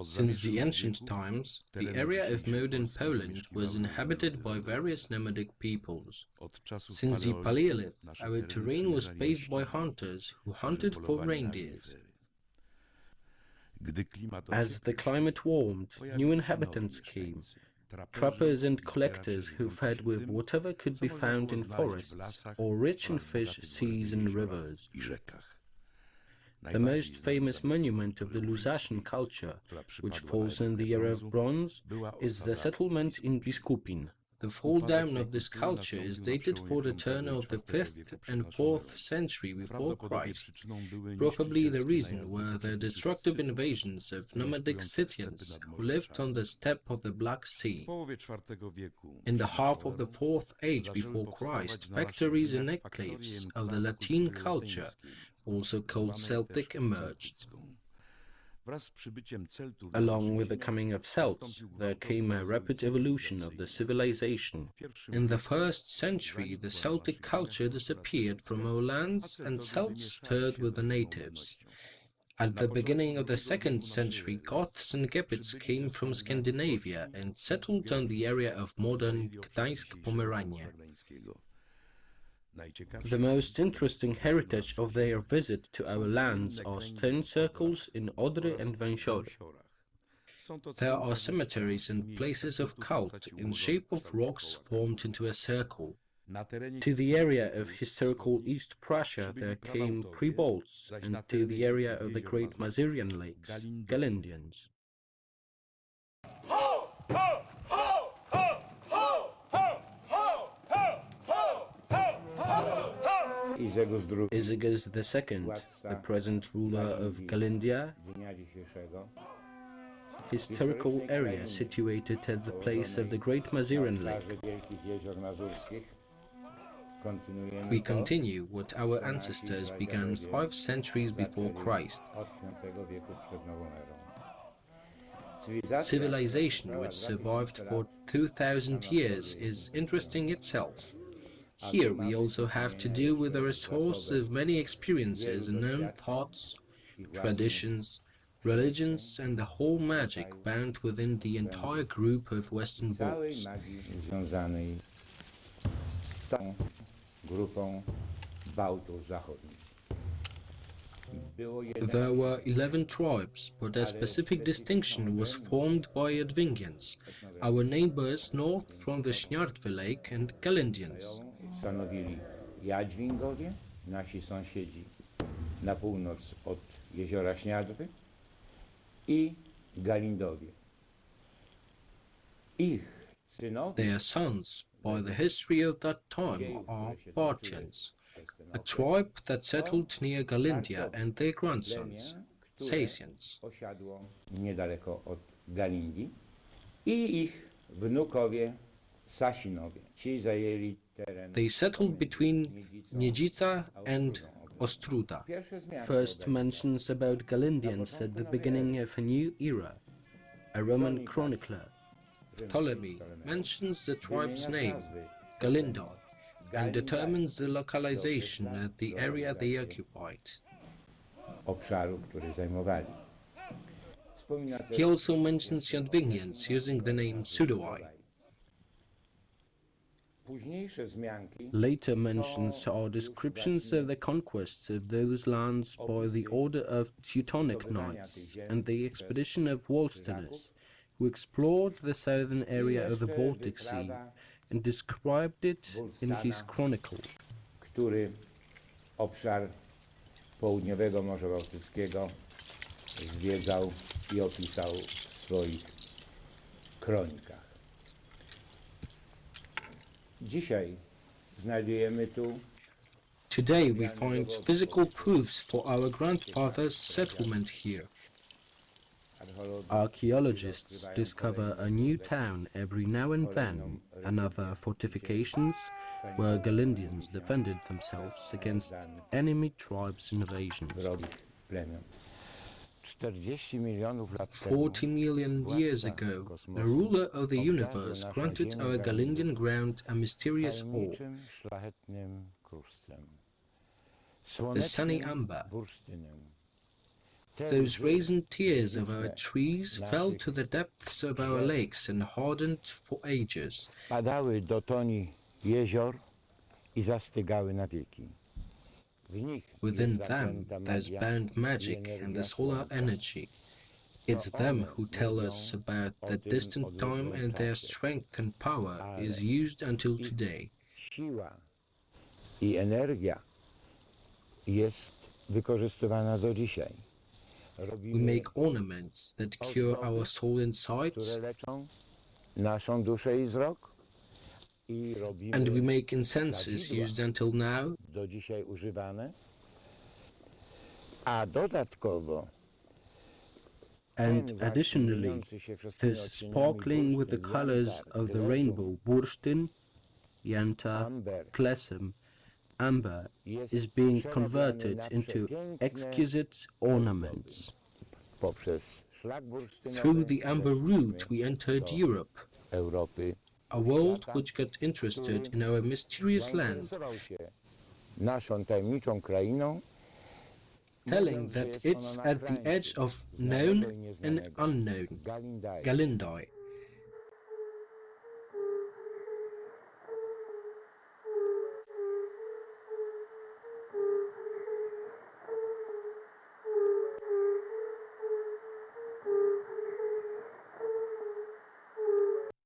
Since the ancient times, the area of modern Poland was inhabited by various nomadic peoples. Since the Paleolith, our terrain was paved by hunters who hunted for reindeers. As the climate warmed, new inhabitants came, trappers and collectors who fed with whatever could be found in forests or rich in fish, seas and rivers. The most famous monument of the Lusatian culture, which falls in the era of bronze, is the settlement in Biskupin. The fall down of this culture is dated for the turn of the 5th and 4th century before Christ. Probably the reason were the destructive invasions of nomadic Scythians who lived on the steppe of the Black Sea. In the half of the 4th age before Christ, factories and enclaves of the Latin culture, also called Celtic, emerged. Along with the coming of Celts, there came a rapid evolution of the civilization. In the 1st century, the Celtic culture disappeared from our lands and Celts stirred with the natives. At the beginning of the 2nd century, Goths and Gepids came from Scandinavia and settled on the area of modern Gdańsk-Pomerania. The most interesting heritage of their visit to our lands are stone circles in Odry and Węsiory. There are cemeteries and places of cult in shape of rocks formed into a circle. To the area of historical East Prussia there came Prebolds, and to the area of the great Masurian lakes, Galindians. Izygas II, the present ruler of Galindia, historical area situated at the place of the great Masurian lake. We continue what our ancestors began 5 centuries before Christ. Civilization which survived for 2000 years is interesting itself. Here we also have to do with a resource of many experiences and known thoughts, traditions, religions and the whole magic bound within the entire group of Western Balts. There were 11 tribes, but a specific distinction was formed by Jadwingians, our neighbors north from the Śniardwy Lake, and Galindians. Stanowili Jadwingowie, nasi sąsiedzi na północ od jeziora Śniadwy, i Galindowie. Their sons, by the history of that time, are Parthians, a tribe that settled near Galindia, and their grandsons, Sacians. Osiadło niedaleko od Galindii, i ich wnukowie Sasinowie. Ci zajęli teren. They settled between Niedzica and Ostruda. First mentions about Galindians at the beginning of a new era. A Roman chronicler, Ptolemy, mentions the tribe's name, Galinda, and determines the localization at the area they occupied. Obszaru, który zajmowali. He also mentions Jadwingians using the name Sudoai. Later mentions are descriptions of the conquests of those lands by the order of Teutonic Knights and the expedition of Wolstenus, who explored the southern area of the Baltic Sea and described it in his chronicle. Który obszar południowego Morza Bałtyckiego zwiedzał i opisał w swoich kronikach. Dzisiaj znajdujemy tu Today we find physical proofs for our grandfather's settlement here. Archaeologists discover a new town every now and then, and other fortifications where Galindians defended themselves against enemy tribes' invasions. 40 million years ago, the ruler of the universe granted our Galindian ground a mysterious awe. The sunny amber, Those raisin tears of our trees fell to the depths of our lakes and hardened for ages. Padały do toni jezior i zastygały na wieki. W nich Within jest them, zaklęta there's magia bound i magic and energia the solar słońca. energy. It's them who tell us about the distant time, and their strength and power is used until today. Siła i energia jest wykorzystywana do dzisiaj. We Robimy make ornaments that cure our soul insides, które leczą naszą duszę i wzrok. I robimy and we make incenses kadzidła used until now, do dzisiaj używane. A dodatkowo and additionally, this sparkling with the colors of the rainbow, bursztyn, yanta, klesem, amber, is being converted into exquisite ornaments. poprzez szlak bursztynowy Through the amber route, we entered Europe, Europy, a world which got interested in our mysterious land, zainteresował się naszą tajemniczą krainą, telling that it's at the edge of known and unknown, Galindia. Galindia.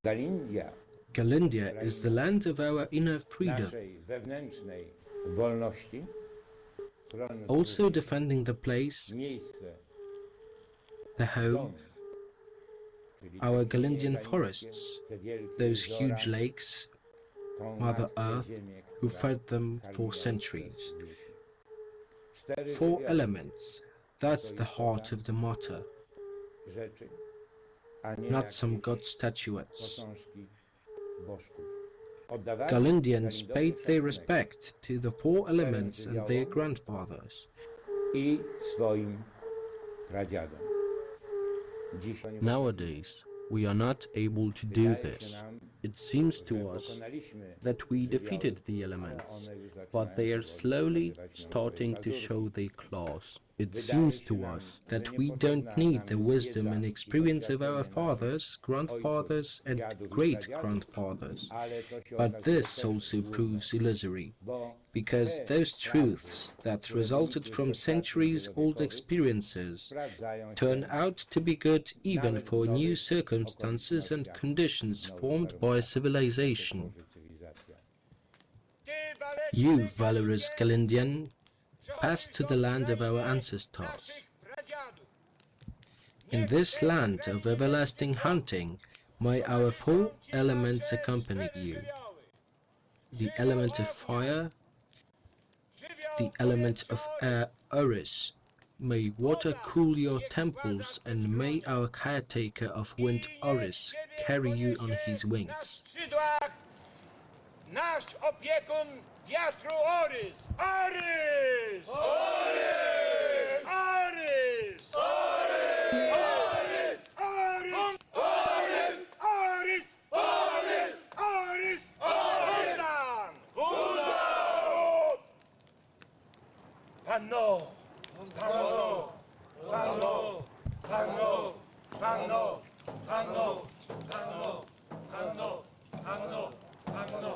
Galindia Galindia is the land of our inner freedom, naszej wewnętrznej wolności, also defending the place, miejsce, the home, dom, czyli our takie Galindian niegraniczne, forests, te wielkie those jeziora, huge lakes, tą Mother matkę Earth, ziemię, who która fed them karmiła for nas centuries. przez wieki. 4 Four miliardy elements, that's the heart of the matter, rzeczy, a nie not some jakieś god statuettes. posążki bożków. Oddawali Galindians Galindowi paid their szacunek respect to the four elements and their grandfathers. i swoim pradziadom. Dziś Nowadays, we are not able to do wydaje się this. nam, It seems że to us pokonaliśmy that we żywioły, defeated the ale elements, one już but zaczynają they are powoli slowly pokazywać nam swoje starting to pazurki. show their claws. It Wydaje seems się to nam, us że that we niepotrzebna don't need nam the jest wisdom wiedza and i experience of doświadczenie our naszych fathers, grandfathers, ojców, and dziadów i great pradziadów, grandfathers. ale to się But okazuje this też also złudne, proves illusory, bo because te those prawdy, truths that które resulted wynikły from z doświadczeń centuries old wielowiekowych, experiences sprawdzają turn się out to be good even nawet w for new nowych circumstances and okolicznościach, conditions nowych formed by warunkach, civilization. jakie tworzy cywilizacja. You, valorous Galindian, pass to the land of our ancestors. In this land of everlasting hunting, may our four elements accompany you. The element of fire, the element of air, Oris. May water cool your temples, and may our caretaker of wind, Oris, carry you on his wings. Nasz opiekun wiatru Orys! Orys! Orys! Orys! Orys! Orys! Orys! Orys! Orys! Orys! Undan! Undan! Panno! Panno! Panno! Panno! Panno! Panno! Panno! Panno! Panno! Panno!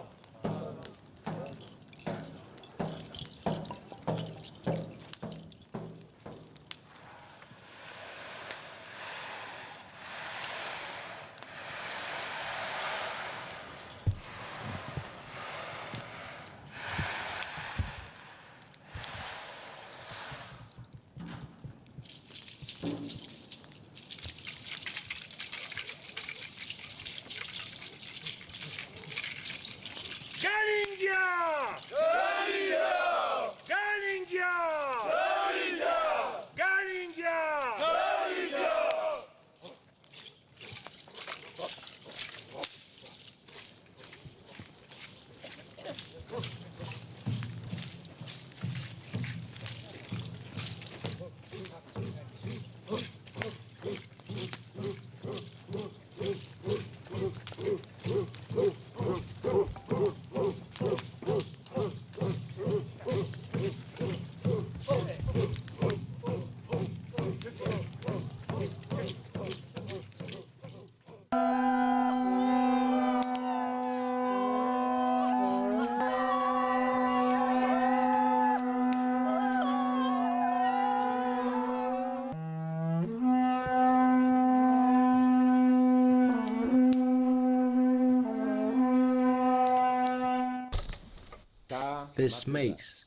This mace,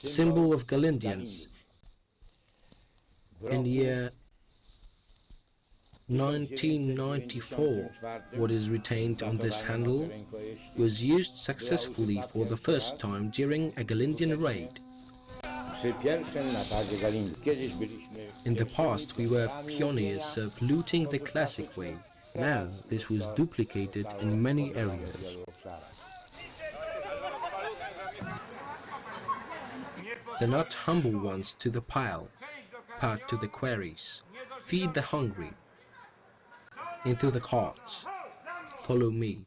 symbol of Galindians, in the year 1994, what is retained on this handle was used successfully for the first time during a Galindian raid. In the past, we were pioneers of looting the classic way. Now, this was duplicated in many areas. The not humble ones to the pile, part to the quarries, feed the hungry. Into the carts. Follow me.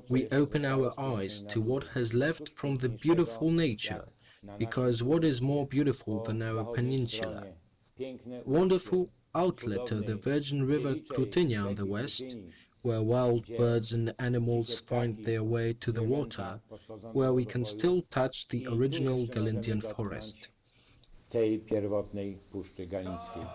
We open our eyes to what has left from the beautiful nature, because what is more beautiful than our peninsula? Wonderful outlet of the Virgin River Krutynia on the west, where wild birds and animals find their way to the water, where we can still touch the original Galindian forest. Tej pierwotnej Puszczy Galińskiej.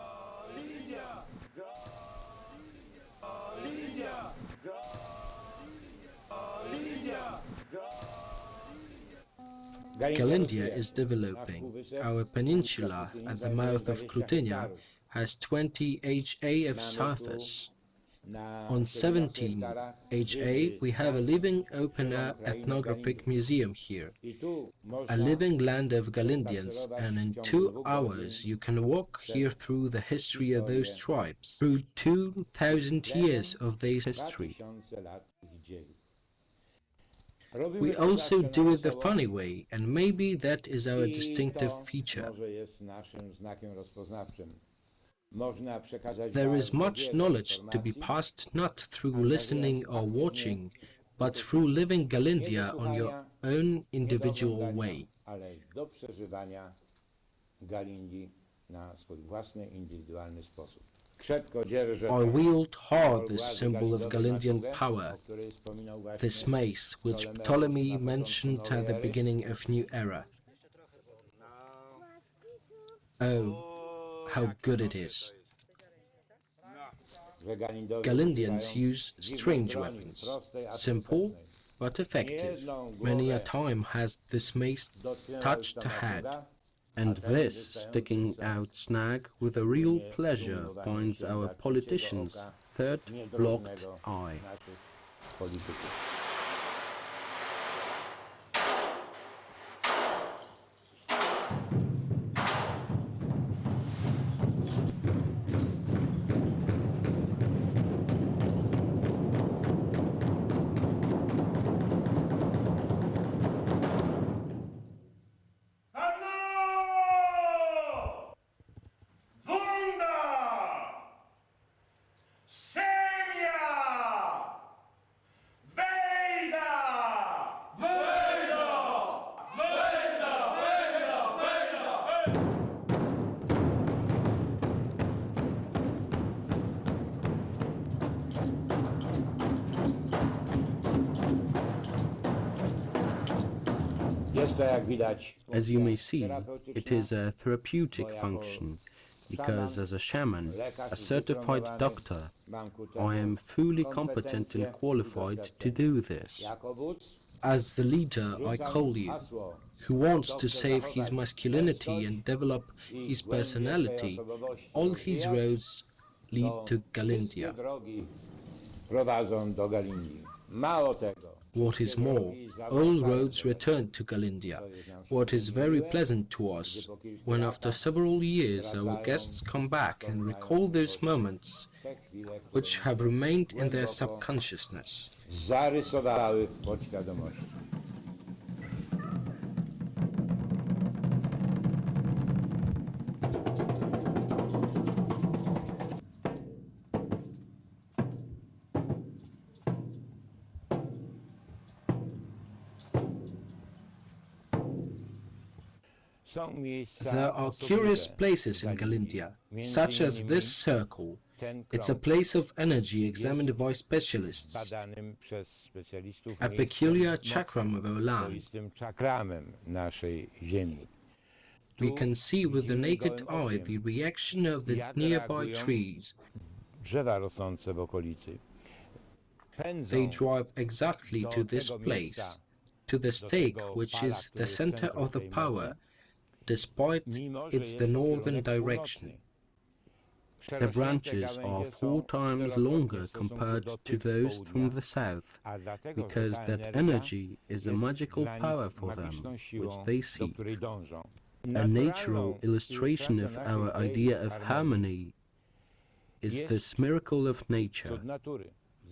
Galindia is developing. Our peninsula at the mouth of Krutynia has 20 HA of surface. On 17 HA we have a living open-air ethnographic museum here, a living land of Galindians, and in 2 hours you can walk here through the history of those tribes, through 2,000 years of their history. We also do it the funny way, and maybe that is our distinctive feature. There is much knowledge to be passed not through listening or watching, but through living Galindia on your own individual way. I wield hard this symbol of Galindian power, this mace which Ptolemy mentioned at the beginning of New Era. Oh, how good it is. Galindians use strange weapons, simple but effective. Many a time has this mace touched a head, and this sticking out snag with a real pleasure finds our politicians' third blocked eye. As you may see, it is a therapeutic function, because as a shaman, a certified doctor, I am fully competent and qualified to do this. As the leader, I call you, who wants to save his masculinity and develop his personality. All his roads lead to Galindia. What is more, all roads return to Galindia, what is very pleasant to us, when after several years our guests come back and recall those moments which have remained in their subconsciousness. There are curious places in Galindia, such as this circle. It's a place of energy examined by specialists, a peculiar chakram of our land. We can see with the naked eye the reaction of the nearby trees. They drive exactly to this place, to the stake which is the center of the power, despite it's the northern direction. The branches are 4 times longer compared to those from the south, because that energy is a magical power for them, which they seek. A natural illustration of our idea of harmony is this miracle of nature.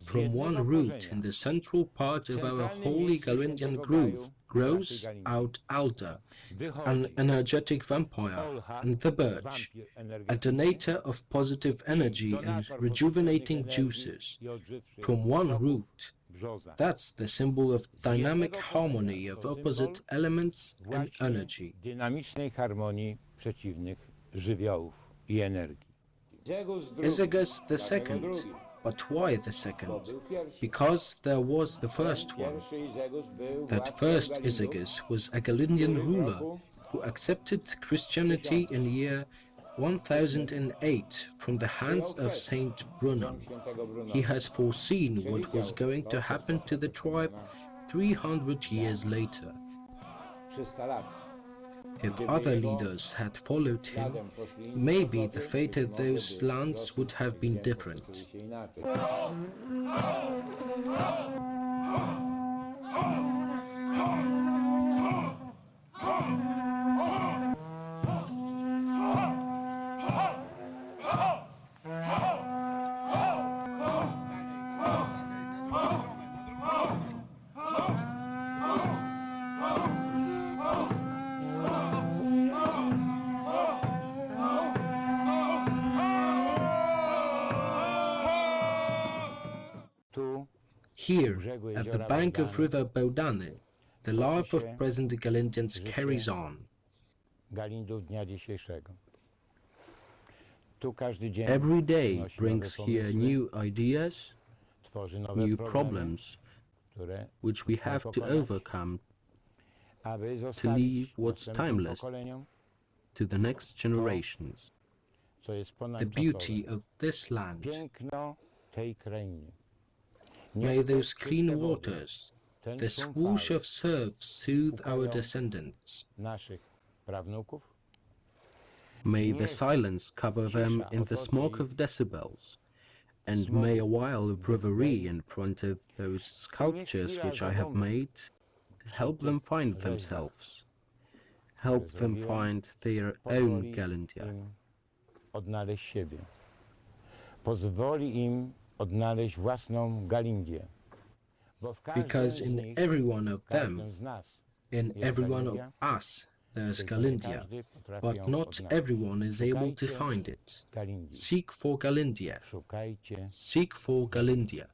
From one root in the central part of our holy Galindian grove grows out alder, an energetic vampire, and the birch, a donator of positive energy and rejuvenating juices. From one root, that's the symbol of dynamic harmony of opposite elements and energy. Izagus II. But why the second? Because there was the first one. That first Izagus was a Galindian ruler who accepted Christianity in year 1008 from the hands of Saint Bruno. He has foreseen what was going to happen to the tribe 300 years later. If other leaders had followed him, maybe the fate of those lands would have been different. Here, at the bank of river Bełdany, the life of present Galindians carries on. Every day brings here new ideas, new problems, which we have to overcome to leave what's timeless to the next generations. The beauty of this land. May those clean waters, the swoosh of surf soothe our descendants. May the silence cover them in the smoke of decibels, and may a while of reverie in front of those sculptures which I have made help them find themselves, help them find their own Galindia. Because in every one of them, in every one of us, there's Galindia, but not everyone is able to find it. Seek for Galindia. Seek for Galindia.